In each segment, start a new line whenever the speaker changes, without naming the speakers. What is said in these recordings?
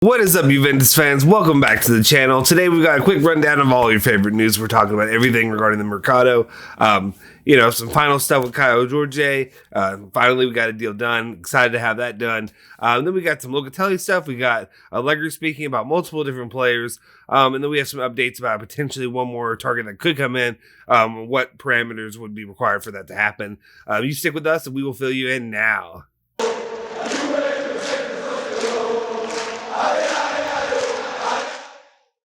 What is up, Juventus fans? Welcome back to the channel. Today we've got a quick rundown of all your favorite news. We're talking about everything regarding the Mercado. Some final stuff with Kaio Jorge. Finally, we got a deal done. Excited to have that done. Then we got some Locatelli stuff. We got Allegri speaking about multiple different players. And then we have some updates about potentially one more target that could come in. What parameters would be required for that to happen. You stick with us and we will fill you in now.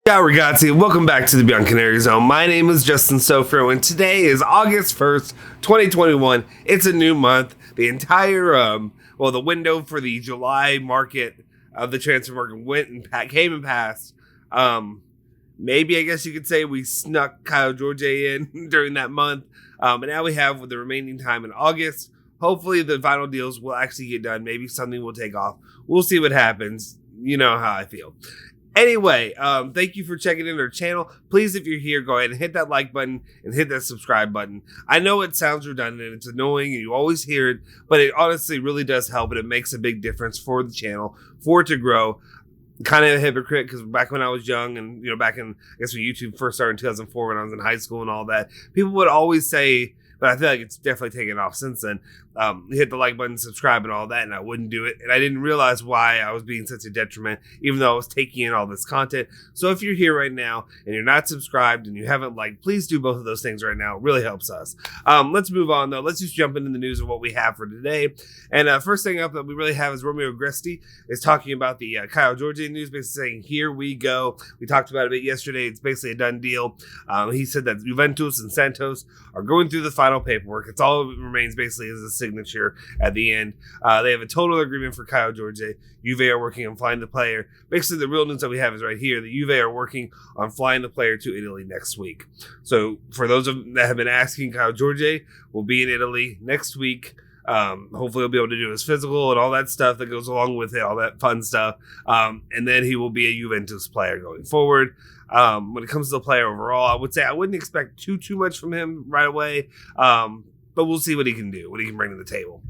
Ciao ragazzi, welcome back to the Bianconeri Zone. My name is Justin Sofro, and today is August 1st, 2021. It's a new month. The entire, the window for the July market of the transfer market came and passed. Maybe, I guess you could say we snuck Kaio Jorge in during that month. But now we have with the remaining time in August. Hopefully the final deals will actually get done. Maybe something will take off. We'll see what happens. You know how I feel. Anyway, thank you for checking in our channel. Please, if you're here, go ahead and hit that like button and hit that subscribe button. I know it sounds redundant, it's annoying, and you always hear it, but it honestly really does help, and it makes a big difference for the channel, for it to grow. Kind of a hypocrite, because back when I was young, and back in, I guess when YouTube first started in 2004, when I was in high school and all that, people would always say, but I feel like it's definitely taken off since then. Hit the like button, subscribe, and all that, and I wouldn't do it. And I didn't realize why I was being such a detriment, even though I was taking in all this content. So if you're here right now and you're not subscribed and you haven't liked, please do both of those things right now. It really helps us. Let's move on, though. Let's just jump into the news of what we have for today. And first thing up that we really have is Romeo Gresti is talking about the Kaio Jorge news, basically saying, here we go. We talked about it a bit yesterday. It's basically a done deal. He said that Juventus and Santos are going through the final paperwork. It's all that remains basically is a signature at the end. They have a total agreement for Kaio Jorge. Juve are working on flying the player. Basically, the real news that we have is right here. The Juve are working on flying the player to Italy next week. So for those that have been asking, Kaio Jorge will be in Italy next week. Hopefully he'll be able to do his physical and all that stuff that goes along with it, all that fun stuff. And then he will be a Juventus player going forward. When it comes to the player overall, I would say I wouldn't expect too much from him right away. But we'll see what he can do, what he can bring to the table.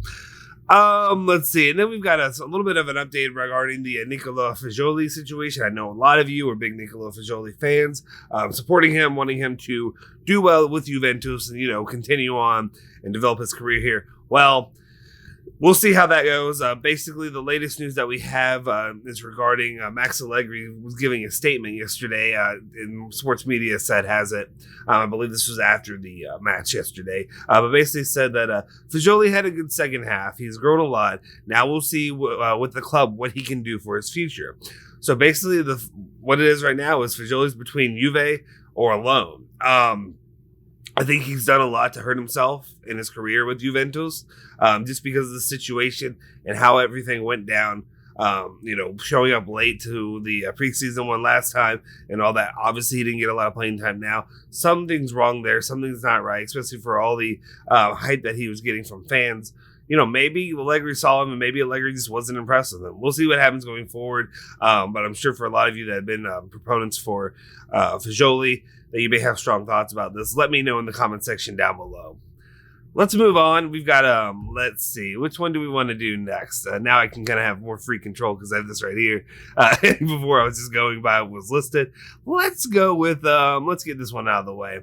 Let's see. And then we've got a little bit of an update regarding the Nicola Fagioli situation. I know a lot of you are big Nicola Fagioli fans, supporting him, wanting him to do well with Juventus and, continue on and develop his career here. Well, we'll see how that goes. Basically, the latest news that we have is regarding Max Allegri was giving a statement yesterday, in sports media said has it. I believe this was after the match yesterday. But basically said that Fagioli had a good second half. He's grown a lot. Now we'll see with the club what he can do for his future. So basically, what it is right now is Fagioli's between Juve or alone. I think he's done a lot to hurt himself in his career with Juventus, just because of the situation and how everything went down. Showing up late to the preseason one last time and all that. Obviously, he didn't get a lot of playing time now. Something's wrong there. Something's not right, especially for all the hype that he was getting from fans. Maybe Allegri saw him and maybe Allegri just wasn't impressed with him. We'll see what happens going forward. But I'm sure for a lot of you that have been proponents for Fagioli, that you may have strong thoughts about this. Let me know in the comment section down below. Let's move on. We've got, let's see, which one do we want to do next? Now I can kind of have more free control because I have this right here. Before I was just going by what was listed. Let's go with, let's get this one out of the way.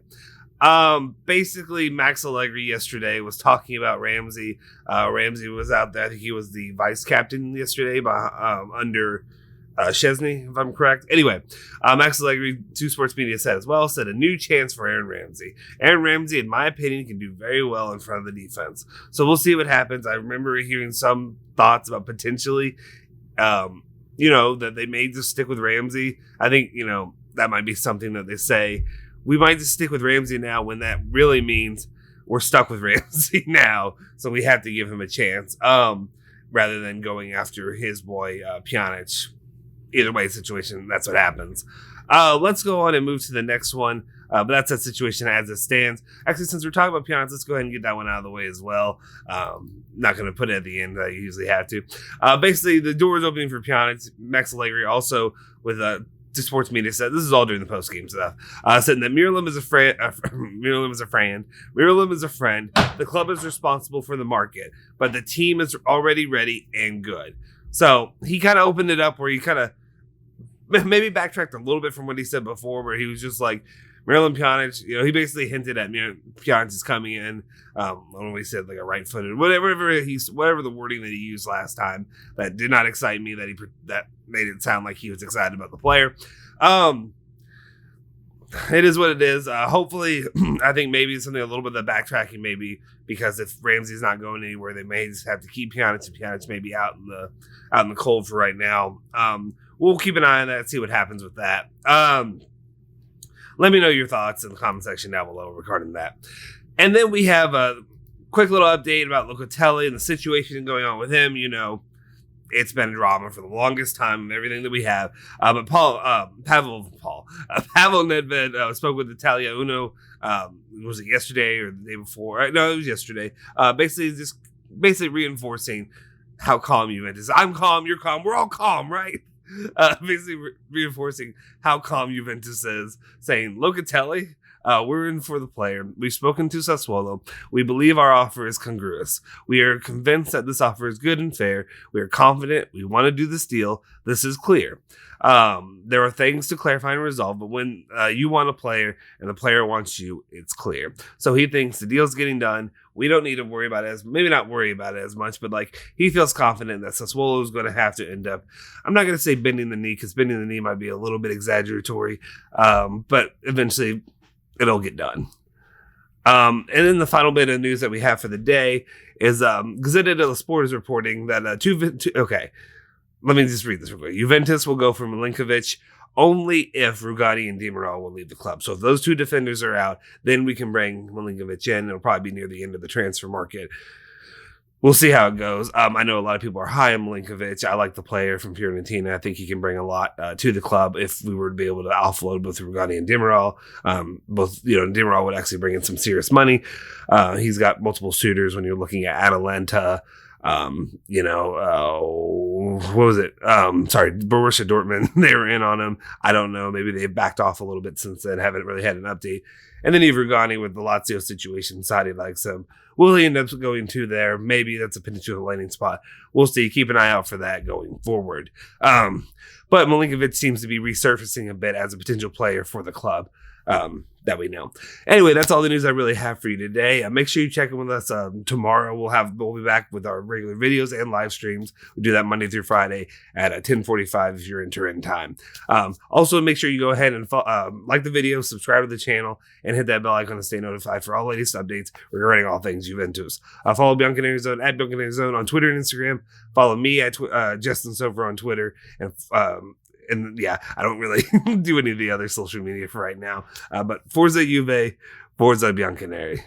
Basically, Max Allegri yesterday was talking about Ramsey. Ramsey was out there. I think he was the vice captain yesterday under Chesney, if I'm correct. Anyway, Max Allegri, to sports media said a new chance for Aaron Ramsey. Aaron Ramsey, in my opinion, can do very well in front of the defense. So we'll see what happens. I remember hearing some thoughts about potentially, that they may just stick with Ramsey. I think, that might be something that they say. We might just stick with Ramsey now when that really means we're stuck with Ramsey now. So we have to give him a chance rather than going after his boy Pjanic. Either way situation, that's what happens. Let's go on and move to the next one. But that's that situation as it stands. Actually, since we're talking about Pjanic, let's go ahead and get that one out of the way as well. Not going to put it at the end. I usually have to. Basically, the door is opening for Pjanic. Max Allegri also with to sports media said this is all during the post game stuff. Said that Miralem is a friend. Miralem is a friend. Miralem is a friend. The club is responsible for the market, but the team is already ready and good. So he kind of opened it up where he kind of maybe backtracked a little bit from what he said before, where he was just like, Marilyn Pjanic, he basically hinted at Pjanic is coming in. I don't know what he said, like a right-footed, whatever the wording that he used last time that did not excite me. That made it sound like he was excited about the player. It is what it is. Hopefully, I think maybe it's something a little bit of backtracking, maybe because if Ramsey's not going anywhere, they may just have to keep Pjanic, and Pjanic may be out in the cold for right now. We'll keep an eye on that, see what happens with that. Let me know your thoughts in the comment section down below regarding that. And then we have a quick little update about Locatelli and the situation going on with him. It's been drama for the longest time and everything that we have. But Pavel Nedved spoke with Italia Uno. Was it yesterday or the day before? No, it was yesterday. Basically reinforcing how calm Juventus is. I'm calm, you're calm, we're all calm, right? Basically reinforcing how calm Juventus is, saying, Locatelli, we're in for the player. We've spoken to Sassuolo. We believe our offer is congruous. We are convinced that this offer is good and fair. We are confident. We want to do this deal. This is clear. There are things to clarify and resolve, but when you want a player and the player wants you, it's clear. So he thinks the deal's getting done. We don't need to worry about it maybe not worry about it as much, but he feels confident that Sassuolo is going to have to end up, I'm not going to say bending the knee, because bending the knee might be a little bit exaggeratory, but eventually it'll get done. And then the final bit of news that we have for the day is Gazzetta dello Sport is reporting that okay, let me just read this real quick. Juventus will go for Milenkovic only if Rugani and Di Maria will leave the club. So if those two defenders are out, then we can bring Milenkovic in. It'll probably be near the end of the transfer market. We'll see how it goes. I know a lot of people are high on Milenkovic. I like the player from Fiorentina. I think he can bring a lot to the club if we were to be able to offload both Rugani and Di Maria. Di Maria would actually bring in some serious money. He's got multiple suitors when you're looking at Atalanta. What was it? Borussia Dortmund. They were in on him. I don't know. Maybe they've backed off a little bit since then. Haven't really had an update. And then Rugani with the Lazio situation. Saudi likes him. Will he end up going to there? Maybe that's a potential landing spot. We'll see. Keep an eye out for that going forward. But Milenkovic seems to be resurfacing a bit as a potential player for the club. That we know. Anyway, that's all the news I really have for you today. Make sure you check in with us tomorrow. We'll be back with our regular videos and live streams. We do that Monday through Friday at 10:45 if you're in Turin time. Also, make sure you go ahead and like the video, subscribe to the channel, and hit that bell icon to stay notified for all latest updates regarding all things Juventus. Follow Bianconeri Zone at Bianconeri Zone on Twitter and Instagram. Follow me at Justin Sofer on Twitter, and yeah, I don't really do any of the other social media for right now. But Forza Juve, Forza Bianconeri.